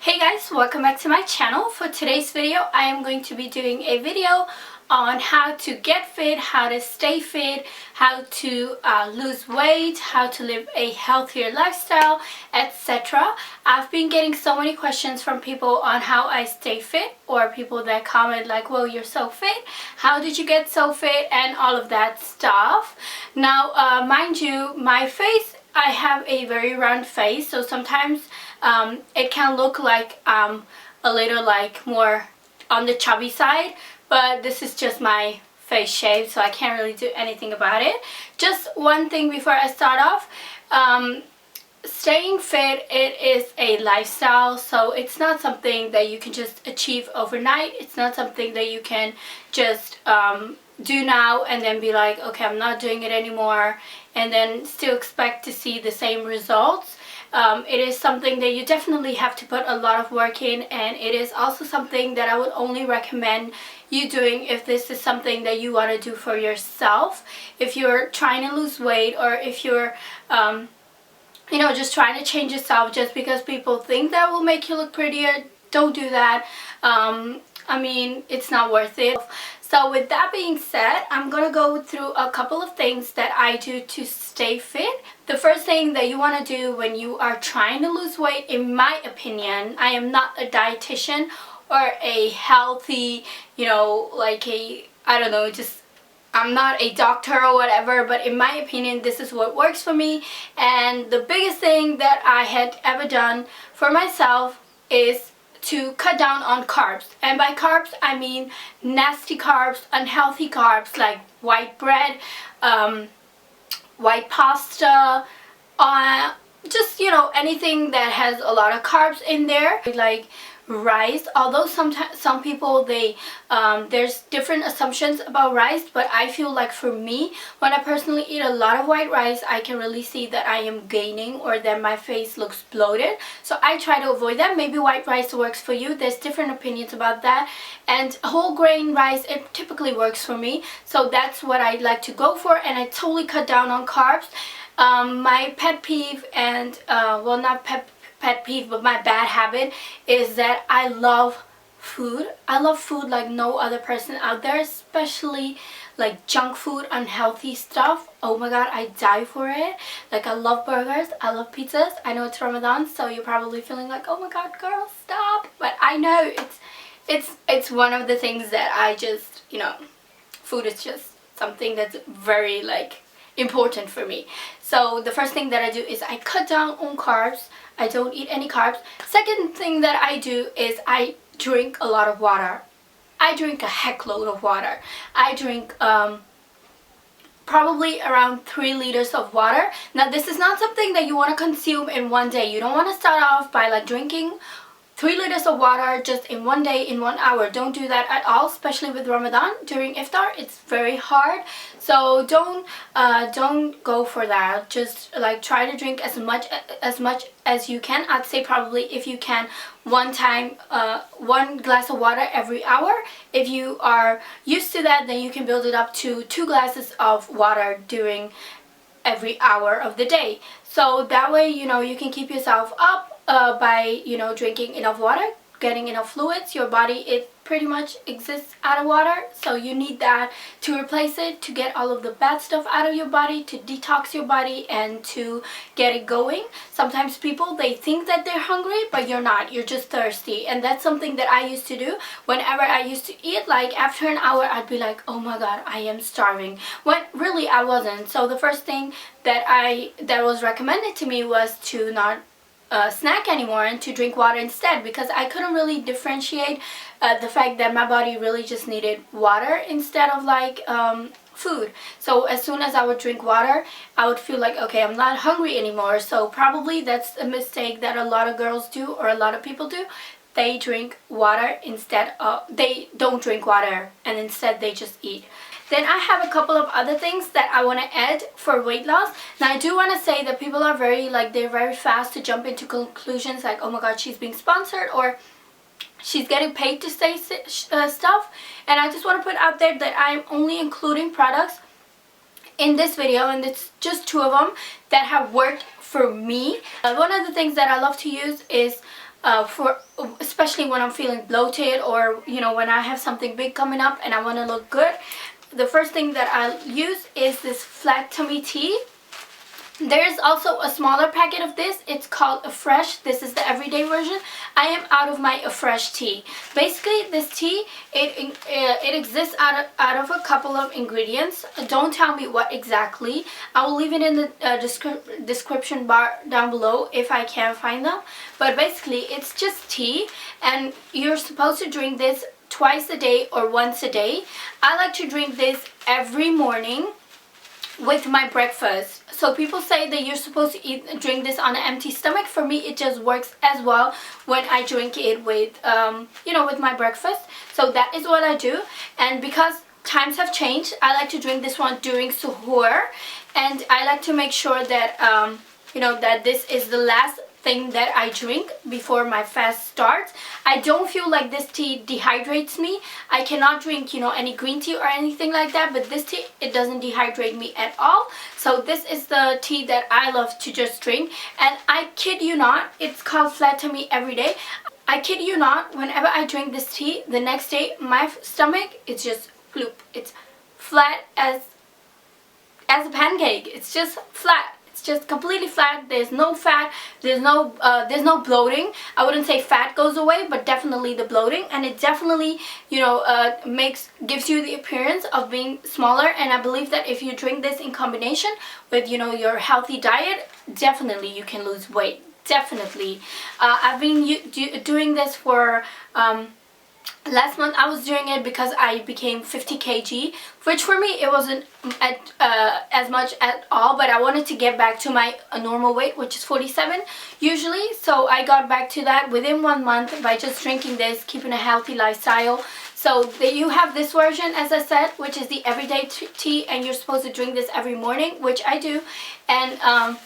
Hey guys, welcome back to my channel. For today's video, I am going to be doing a video on how to get fit, how to stay fit, how to lose weight, how to live a healthier lifestyle, etc. I've been getting so many questions from people on how I stay fit, or people that comment like, well, you're so fit, how did you get so fit, and all of that stuff. Now, mind you, my face, I have a very round face, so sometimes it can look like a little like more on the chubby side, but this is just my face shape, so I can't really do anything about it. Just one thing before I start off, staying fit, it is a lifestyle, so it's not something that you can just achieve overnight. It's not something that you can just do now and then be like, okay, I'm not doing it anymore, and then still expect to see the same results. It is something that you definitely have to put a lot of work in, and it is also something that I would only recommend you doing if this is something that you want to do for yourself. If you're trying to lose weight, or if you're just trying to change yourself just because people think that will make you look prettier, don't do that. I mean, it's not worth it. So with that being said, I'm going to go through a couple of things that I do to stay fit. The first thing that you want to do when you are trying to lose weight, in my opinion, I am not a dietitian or a healthy, I'm not a doctor or whatever, but in my opinion, this is what works for me. And the biggest thing that I had ever done for myself is to cut down on carbs. And by carbs, I mean nasty carbs, unhealthy carbs like white bread, white pasta, just anything that has a lot of carbs in there, like rice. Although some people, they there's different assumptions about rice, but I feel like for me, when I personally eat a lot of white rice, I can really see that I am gaining, or that my face looks bloated. So I try to avoid that. Maybe white rice works for you. There's different opinions about that. And whole grain rice, it typically works for me, so that's what I like to go for. And I totally cut down on carbs. My pet peeve, and well, not pet peeve, but my bad habit, is that I love food. I love food like no other person out there, especially like junk food, unhealthy stuff. Oh my god, I die for it. Like, I love burgers, I love pizzas. I know it's Ramadan, so you're probably feeling like, oh my god, girl, stop. But I know it's one of the things that I just, food is just something that's very important for me. So the first thing that I do is I cut down on carbs. I don't eat any carbs. Second thing that I do is I drink a lot of water. I drink a heck load of water. I drink probably around 3 liters of water. Now, this is not something that you want to consume in one day. You don't want to start off by drinking 3 liters of water just in one day, in 1 hour. Don't do that at all, especially with Ramadan. During iftar, it's very hard. So don't go for that. Just try to drink as much as you can. I'd say probably, if you can, one glass of water every hour. If you are used to that, then you can build it up to 2 glasses of water during every hour of the day. So that way, you can keep yourself up by drinking enough water, getting enough fluids. Your body, it pretty much exists out of water, so you need that to replace it, to get all of the bad stuff out of your body, to detox your body, and to get it going. Sometimes people, they think that they're hungry, but you're not. You're just thirsty. And that's something that I used to do. Whenever I used to eat, after an hour, I'd be like, oh my god, I am starving, when really I wasn't. So the first thing that was recommended to me was to not snack anymore, and to drink water instead, because I couldn't really differentiate the fact that my body really just needed water instead of food. So as soon as I would drink water, I would feel like, okay, I'm not hungry anymore. So probably that's a mistake that a lot of girls do, or a lot of people do. They drink water instead of, they don't drink water, and instead they just eat. Then I have a couple of other things that I want to add for weight loss. Now, I do want to say that people are they're very fast to jump into conclusions like, oh my god, she's being sponsored, or she's getting paid to say stuff. And I just want to put out there that I'm only including products in this video, and it's just 2 of them that have worked for me. One of the things that I love to use is for especially when I'm feeling bloated, or when I have something big coming up and I want to look good. The first thing that I use is this flat tummy tea. There's also a smaller packet of this. It's called a fresh. This is the everyday version. I am out of my fresh tea. Basically, this tea, it exists out of a couple of ingredients. Don't tell me what exactly. I will leave it in the description bar down below if I can find them. But basically, it's just tea, and you're supposed to drink this twice a day or once a day. I like to drink this every morning with my breakfast. So people say that you're supposed to drink this on an empty stomach. For me, it just works as well when I drink it with with my breakfast. So that is what I do. And because times have changed, I like to drink this one during suhoor, and I like to make sure that that this is the last thing that I drink before my fast starts. I don't feel like this tea dehydrates me. I cannot drink any green tea or anything like that, but this tea, it doesn't dehydrate me at all. So this is the tea that I love to just drink, and I kid you not, it's called Flat Tummy Every Day. I kid you not, whenever I drink this tea, the next day my stomach is just floop. It's flat as a pancake. It's just flat. It's just completely flat. There's no fat. There's no bloating. I wouldn't say fat goes away, but definitely the bloating, and it definitely gives you the appearance of being smaller. And I believe that if you drink this in combination with your healthy diet, definitely you can lose weight. Definitely. I've been doing this for last month. I was doing it because I became 50 kg, which for me it wasn't as much at all, but I wanted to get back to my normal weight, which is 47 usually. So I got back to that within 1 month by just drinking this, keeping a healthy lifestyle. So you have this version, as I said, which is the everyday tea, and you're supposed to drink this every morning, which I do. And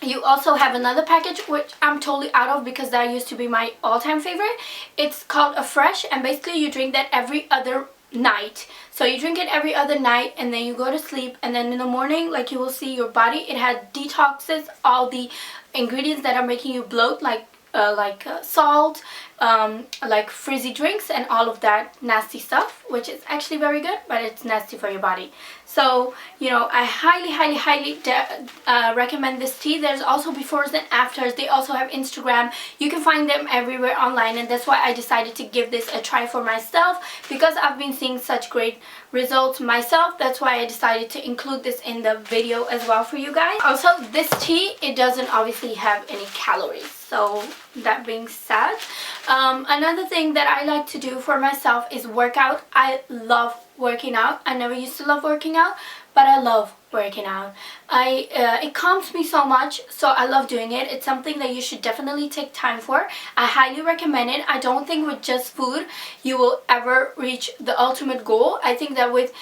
you also have another package, which I'm totally out of because that used to be my all-time favorite. It's called a fresh, and basically you drink that every other night. So you drink it every other night, and then you go to sleep, and then in the morning, like, you will see your body, it has detoxes all the ingredients that are making you bloat, like salt, like frizzy drinks and all of that nasty stuff, which is actually very good, but it's nasty for your body. So I highly recommend this tea. There's also befores and afters. They also have Instagram. You can find them everywhere online, and that's why I decided to give this a try for myself, because I've been seeing such great results myself. That's why I decided to include this in the video as well for you guys. Also, this tea, it doesn't obviously have any calories. So that being said, another thing that I like to do for myself is work out. I love working out. I never used to love working out, but I love working out. It calms me so much, so I love doing it. It's something that you should definitely take time for. I highly recommend it. I don't think with just food you will ever reach the ultimate goal. I think that with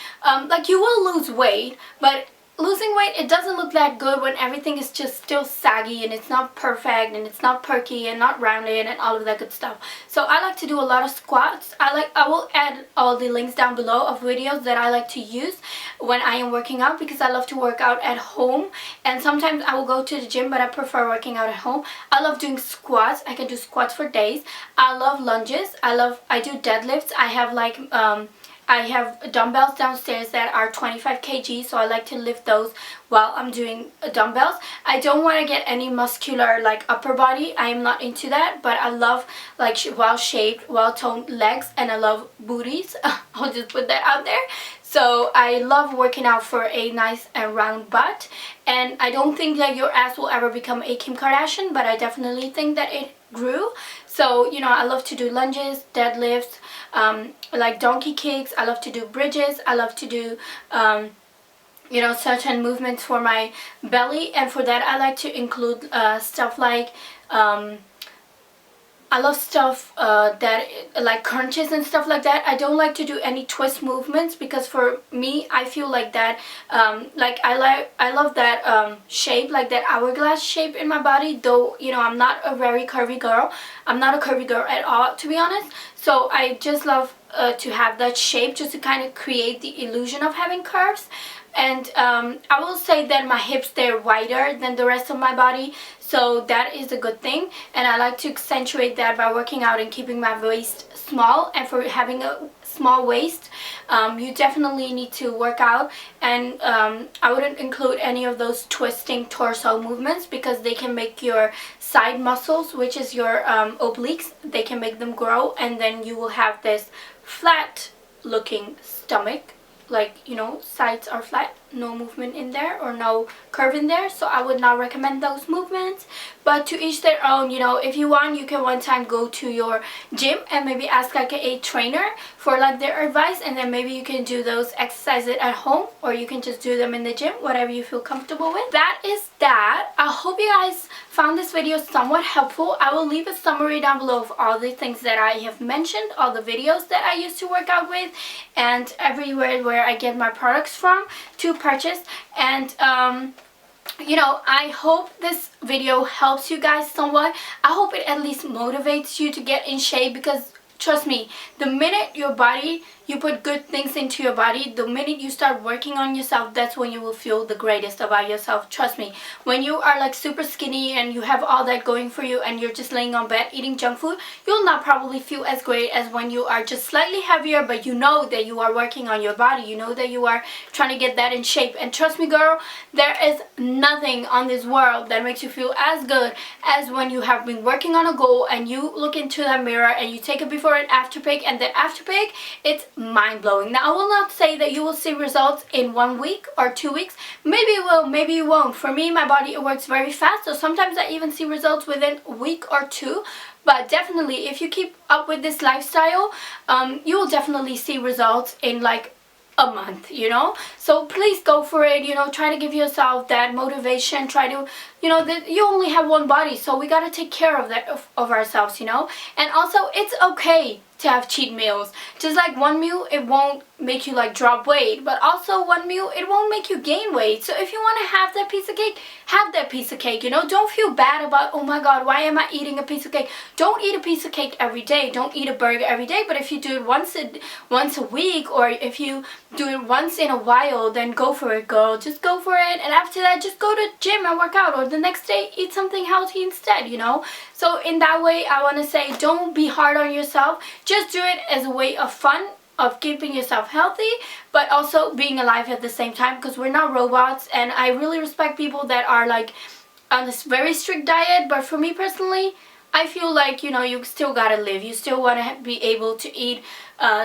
you will lose weight, but losing weight, it doesn't look that good when everything is just still saggy and it's not perfect and it's not perky and not rounded and all of that good stuff. So I like to do a lot of squats. I will add all the links down below of videos that I like to use when I am working out, because I love to work out at home, and sometimes I will go to the gym, but I prefer working out at home. I love doing squats. I can do squats for days. I love lunges. I do deadlifts. I have dumbbells downstairs that are 25 kg, so I like to lift those while I'm doing dumbbells. I don't want to get any muscular upper body. I am not into that, but I love well-shaped, well-toned legs, and I love booties. I'll just put that out there. So I love working out for a nice and round butt, and I don't think that your ass will ever become a Kim Kardashian, but I definitely think that it grew. So I love to do lunges, deadlifts, like donkey kicks. I love to do bridges. I love to do certain movements for my belly, and for that I like to include stuff like I love stuff that like crunches and stuff like that. I don't like to do any twist movements, because for me, I feel like that I love that shape, like that hourglass shape in my body, though I'm not a very curvy girl. I'm not a curvy girl at all, to be honest. So I just love to have that shape, just to kind of create the illusion of having curves. And I will say that my hips, they're wider than the rest of my body, so that is a good thing, and I like to accentuate that by working out and keeping my waist small. And for having a small waist, you definitely need to work out, and I wouldn't include any of those twisting torso movements because they can make your side muscles, which is your obliques, they can make them grow, and then you will have this flat looking stomach, like, you know, sides are flat, no movement in there or no curve in there. So I would not recommend those movements, but to each their own. You know, if you want, you can one time go to your gym and maybe ask like a trainer for like their advice, and then maybe you can do those exercises at home, or you can just do them in the gym, whatever you feel comfortable with. That is that. I hope you guys found this video somewhat helpful. I will leave a summary down below of all the things that I have mentioned, all the videos that I used to work out with, and everywhere where I get my products from to purchase. And you know, I hope this video helps you guys somewhat. I hope it at least motivates you to get in shape, because trust me, the minute your body, you put good things into your body, the minute you start working on yourself, that's when you will feel the greatest about yourself. Trust me, when you are like super skinny and you have all that going for you and you're just laying on bed eating junk food, you'll not probably feel as great as when you are just slightly heavier, but you know that you are working on your body, you know that you are trying to get that in shape. And trust me, girl, there is nothing on this world that makes you feel as good as when you have been working on a goal and you look into that mirror and you take a before and after pic, and that after pic, it's mind-blowing. Now, I will not say that you will see results in 1 week or 2 weeks. Maybe you will, maybe you won't. For me, my body, it works very fast, so sometimes I even see results within a week or 2. But definitely, if you keep up with this lifestyle, you will definitely see results in like a month, you know. So please go for it, you know. Try to give yourself that motivation. Try to, you know, that you only have one body, so we got to take care of that, of ourselves, you know. And also, it's okay to have cheat meals. Just like one meal, it won't make you like drop weight, but also one meal, it won't make you gain weight. So if you want to have that piece of cake, have that piece of cake, you know. Don't feel bad about, oh my god, why am I eating a piece of cake? Don't eat a piece of cake every day. Don't eat a burger every day. But if you do it once a week, or if you do it once in a while, then go for it, girl. Just go for it. And after that, just go to the gym and work out, or the next day eat something healthy instead, you know. So in that way, I want to say, don't be hard on yourself. Just do it as a way of fun, of keeping yourself healthy, but also being alive at the same time, because we're not robots. And I really respect people that are like on this very strict diet, but for me personally, I feel like, you know, you still gotta live. You still want to be able to eat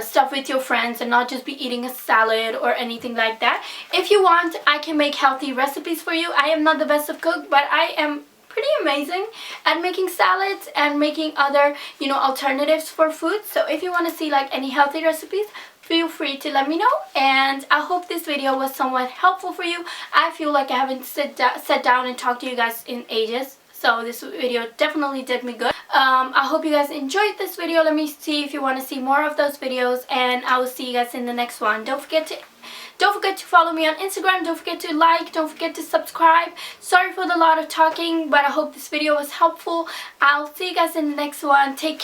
stuff with your friends and not just be eating a salad or anything like that. If you want, I can make healthy recipes for you. I am not the best of cook, but I am pretty amazing at making salads and making other, you know, alternatives for food. So if you want to see like any healthy recipes, feel free to let me know. And I hope this video was somewhat helpful for you. I feel like I haven't sat down and talked to you guys in ages, so this video definitely did me good. I hope you guys enjoyed this video. Let me see if you want to see more of those videos, and I will see you guys in the next one. Don't forget to follow me on Instagram. Don't forget to like. Don't forget to subscribe. Sorry for the lot of talking, but I hope this video was helpful. I'll see you guys in the next one. Take care.